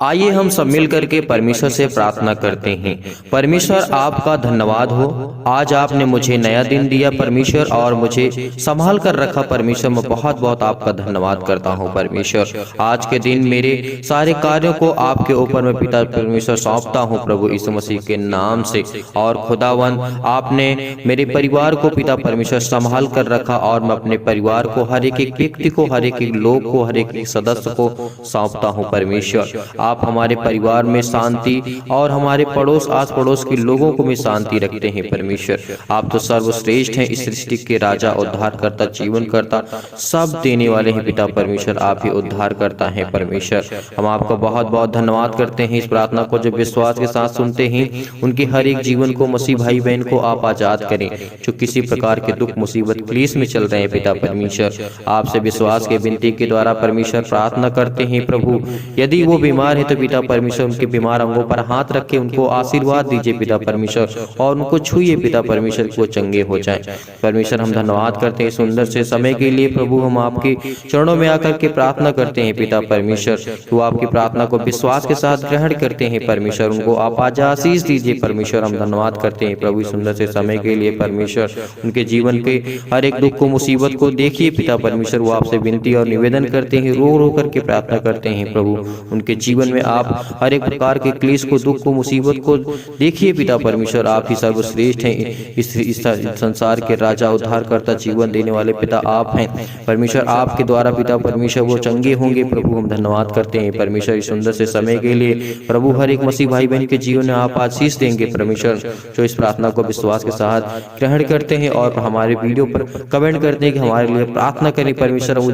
आइए हम सब मिल करके परमेश्वर से प्रार्थना करते हैं। परमेश्वर आपका धन्यवाद हो, आज आपने मुझे नया दिन दिया परमेश्वर, और मुझे संभाल कर रखा परमेश्वर। मैं बहुत बहुत आपका धन्यवाद करता हूं परमेश्वर। आज के दिन मेरे सारे कार्यों को आपके ऊपर मैं पिता परमेश्वर सौंपता हूं प्रभु यीशु मसीह के नाम से। और खुदावन, आपने मेरे परिवार को पिता परमेश्वर संभाल कर रखा, और मैं अपने परिवार को, हर एक व्यक्ति को, हर एक लोग को, हर एक सदस्य को सौंपता हूं परमेश्वर। आप हमारे परिवार में शांति और हमारे पड़ोस, आस पड़ोस के लोगों को में शांति रखते हैं परमेश्वर। आप तो सर्वश्रेष्ठ हैं, इस सृष्टि के राजा, उद्धार करता, जीवन करता, सब देने वाले हैं पिता परमेश्वर। आप ही उद्धार करता है परमेश्वर। हम आपका बहुत बहुत धन्यवाद करते हैं। इस प्रार्थना को जब विश्वास के साथ सुनते हैं, उनके हर एक जीवन को, मसीह भाई बहन को आप आजाद करें जो किसी प्रकार के दुख मुसीबत क्लेश में चल रहे हैं पिता परमेश्वर। आपसे विश्वास के विनती के द्वारा परमेश्वर प्रार्थना करते हैं प्रभु, यदि वो बीमार है तो पिता परमेश्वर उनके बीमार अंगों पर हाथ रखे, उनको आशीर्वाद दीजिए पिता परमेश्वर, और उनको छुइए पिता परमेश्वर, को चंगे हो जाएं परमेश्वर। हम धन्यवाद करते हैं सुंदर से समय के लिए प्रभु। हम आपके चरणों में आकर के प्रार्थना करते हैं पिता परमेश्वर, तो आपकी प्रार्थना को विश्वास के साथ ग्रहण करते हैं परमेश्वर। उनको आप आज आशीष दीजिए परमेश्वर। हम धन्यवाद करते हैं प्रभु सुंदर से समय के लिए परमेश्वर। उनके जीवन के हर एक दुख को, मुसीबत को देखिए पिता परमेश्वर। वो आपसे विनती और निवेदन करते हैं, रो रो करके प्रार्थना करते हैं प्रभु। उनके जीवन में आप हर एक प्रकार के क्लेश को, दुख को, मुसीबत को देखिए पिता परमेश्वर। आप ही सर्वश्रेष्ठ हैं, इस संसार के राजा, उद्धार करता, जीवन देने वाले पिता आप हैं परमेश्वर। आपके द्वारा पिता परमेश्वर वो चंगे होंगे प्रभु। हम धन्यवाद करते हैं परमेश्वर इस सुंदर से समय के लिए प्रभु। हर एक मसीह भाई बहन के जीवन में आप आशीष देंगे परमेश्वर, जो इस प्रार्थना को विश्वास के साथ ग्रहण करते हैं और हमारे वीडियो पर कमेंट करते हैं कि हमारे लिए प्रार्थना करें परमेश्वर।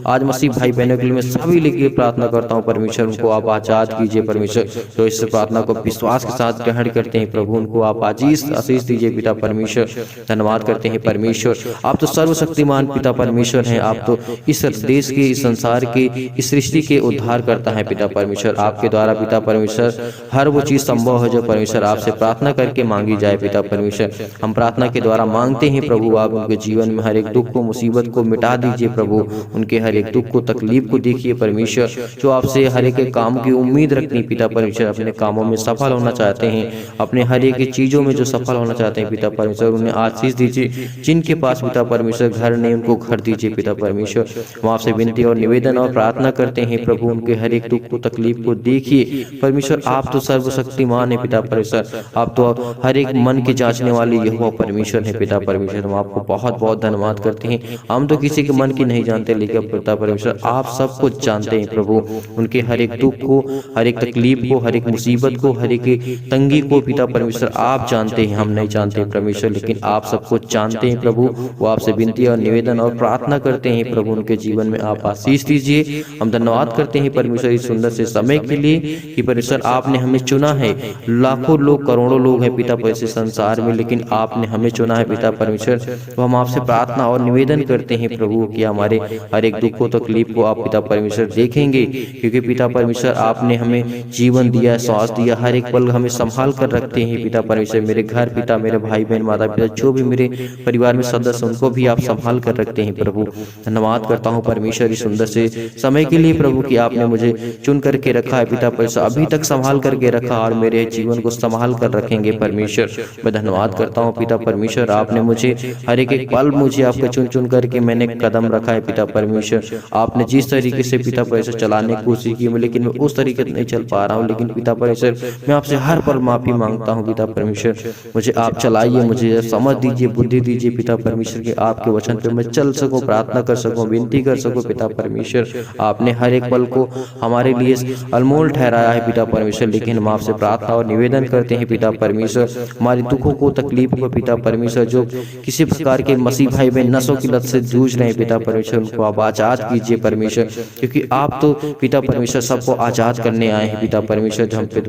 आज मसीह भाई बहनों के लिए मैं सभी लिए प्रार्थना करता हूँ परमेश्वर। उनको आप आजाद कीजिए परमेश्वर, जो इस प्रार्थना को विश्वास के साथ ग्रहण करते हैं प्रभु। उनको आप आशीष दीजिए पिता परमेश्वर। धन्यवाद करते हैं परमेश्वर। आप तो सर्वशक्तिमान पिता परमेश्वर हैं। आप तो इस देश के, इस संसार के, इस सृष्टि के उद्धार करता है पिता परमेश्वर। आपके द्वारा पिता परमेश्वर हर वो चीज संभव है जो परमेश्वर आपसे प्रार्थना करके मांगी जाए पिता परमेश्वर। हम प्रार्थना के द्वारा मांगते हैं प्रभु, आप उनके जीवन में हर एक दुख को, मुसीबत को मिटा दीजिए प्रभु। उनके हर एक दुख को, तकलीफ को देखिए परमेश्वर, जो आपसे हर एक काम की उम्मीद रखनी पिता परमेश्वर, अपने कामों में सफल होना चाहते हैं, अपने हर एक चीजों में जो सफल होना चाहते हैं पिता परमेश्वर, उन्हें आशीष दीजिए। जिनके पास पिता परमेश्वर घर नहीं, उनको घर दीजिए पिता परमेश्वर। हम आपसे विनती और निवेदन और प्रार्थना करते हैं प्रभु, उनके हर एक दुख को, तकलीफ को देखिए परमेश्वर। आप तो सर्वशक्तिमान है पिता परमेश्वर। आप तो हर एक मन के जांचने वाले यहोवा परमेश्वर है पिता परमेश्वर। हम आपको बहुत बहुत धन्यवाद करते हैं। हम तो किसी के मन की नहीं जानते, लेकिन पिता परमेश्वर आप सब कुछ जानते हैं प्रभु। उनके हर एक दुख को, हर एक तकलीफ को, हर एक मुसीबत को, हर एक तंगी को पिता परमेश्वर आप जानते हैं। हम नहीं जानते परमेश्वर, लेकिन आप सब कुछ जानते हैं प्रभु। वो आपसे विनती और निवेदन और प्रार्थना करते हैं प्रभु, उनके जीवन में आप आशीष दीजिए। हम धन्यवाद करते हैं परमेश्वर इस सुंदर से समय के लिए कि परमेश्वर आपने हमें चुना है। लाखों लोग, करोड़ों लोग हैं पिता परमेश्वर संसार में, लेकिन आपने हमें चुना है पिता परमेश्वर। तो हम आपसे प्रार्थना और निवेदन करते हैं प्रभु कि हमारे हर एक दुख को, तकलीफ को आप पिता परमेश्वर देखेंगे, क्योंकि पिता परमेश्वर आपने हमें जीवन दिया, श्वास दिया, हर एक पल हमें संभाल कर रखते हैं पिता परमेश्वर। मेरे घर पिता, मेरे भाई बहन, माता पिता, जो भी मेरे परिवार में सदस्य, उनको भी आप संभाल कर रखते हैं प्रभु। धन्यवाद करता हूँ परमेश्वर इस सुंदर से समय के लिए प्रभु कि आपने मुझे चुन करके रखा है पिता परमेश्वर, अभी तक संभाल करके रखा और मेरे जीवन को संभाल कर रखेंगे परमेश्वर। मैं धन्यवाद करता हूँ पिता परमेश्वर। आपने मुझे हर एक पल मुझे आपका चुन चुन करके मैंने कदम रखा है पिता परमेश्वर। आपने जिस तरीके से पिता परमेश्वर चलाने की कोशिश की, लेकिन मैं उस तरीके से नहीं चल पा रहा हूँ, लेकिन पिता परमेश्वर मैं आपसे हर पल माफी मांगता हूँ पिता परमेश्वर। मुझे आप चलाइए, मुझे समझ दीजिए, बुद्धि दीजिए पिता परमेश्वर के आपके वचन पे मैं चल सकूं, प्रार्थना कर सकूं, विनती कर सकूं पिता परमेश्वर। आपने हर एक पल को हमारे लिए अनमोल ठहराया है पिता परमेश्वर, लेकिन हम आपसे प्रार्थना और निवेदन करते हैं पिता परमेश्वर, हमारे दुखों को, तकलीफ को पिता परमेश्वर, जो किसी प्रकार के मसीह भाई बहन नशों की लत से जूझ रहे हैं पिता परमेश्वर, उनको आप आजाद कीजिए परमेश्वर, क्योंकि आप तो पिता परमेश्वर सबको आजाद करने आए हैं पिता परमेश्वर। हम पे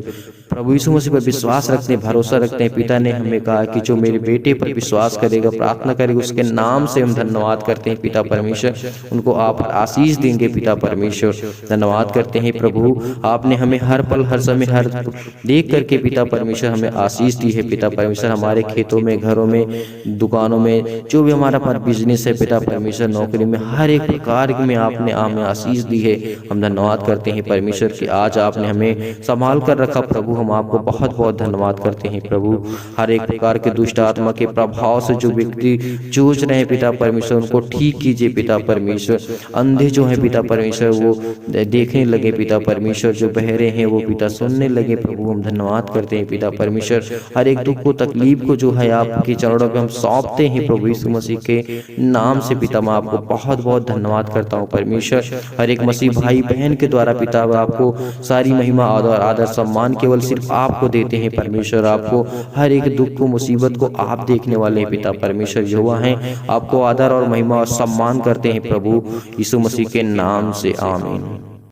प्रभु यीशु मसीह पर विश्वास रखते हैं, भरोसा रखते हैं। पिता ने हमें कहा कि जो मेरे बेटे पर विश्वास करेगा, प्रार्थना करेगा, उसके नाम से हम धन्यवाद करते हैं पिता परमेश्वर, उनको आप आशीष देंगे पिता परमेश्वर। धन्यवाद करते हैं प्रभु, आपने हमें हर पल हर समय हर देख करके पिता परमेश्वर हमें आशीष दी है पिता परमेश्वर। हमारे खेतों में, घरों में, दुकानों में, जो भी हमारा बिजनेस है पिता परमेश्वर, नौकरी में, हर एक प्रकार में आपने हमें आशीष दी है। हम धन्यवाद करते हैं परमेश्वर कि आज आपने हमें संभाल कर रखा प्रभु। हम आपको बहुत बहुत धन्यवाद करते हैं प्रभु। हर एक प्रकार के दुष्ट आत्मा के प्रभाव से जो व्यक्ति जूझ रहे हैं पिता परमेश्वर, उनको ठीक कीजिए पिता परमेश्वर। अंधे जो है पिता परमेश्वर वो देखने लगे पिता परमेश्वर, जो बहरे हैं वो पिता सुनने लगे प्रभु। हम धन्यवाद करते हैं पिता परमेश्वर। हर एक दुख को, तकलीफ को जो है आपके चरणों पे हम सौंपते हैं प्रभु यीशु मसीह के नाम से पिता। मैं आपको बहुत बहुत धन्यवाद करता हूँ परमेश्वर। हर एक मसीह भाई बहन के द्वारा पिता आपको सारी महिमा और आदर सम्मान केवल सिर्फ आपको देते हैं परमेश्वर। आपको हर एक दुख को, मुसीबत को आप देखने वाले हैं पिता परमेश्वर। यहोवा हैं, आपको आदर और महिमा और सम्मान करते हैं प्रभु यीशु मसीह के नाम से, आमीन।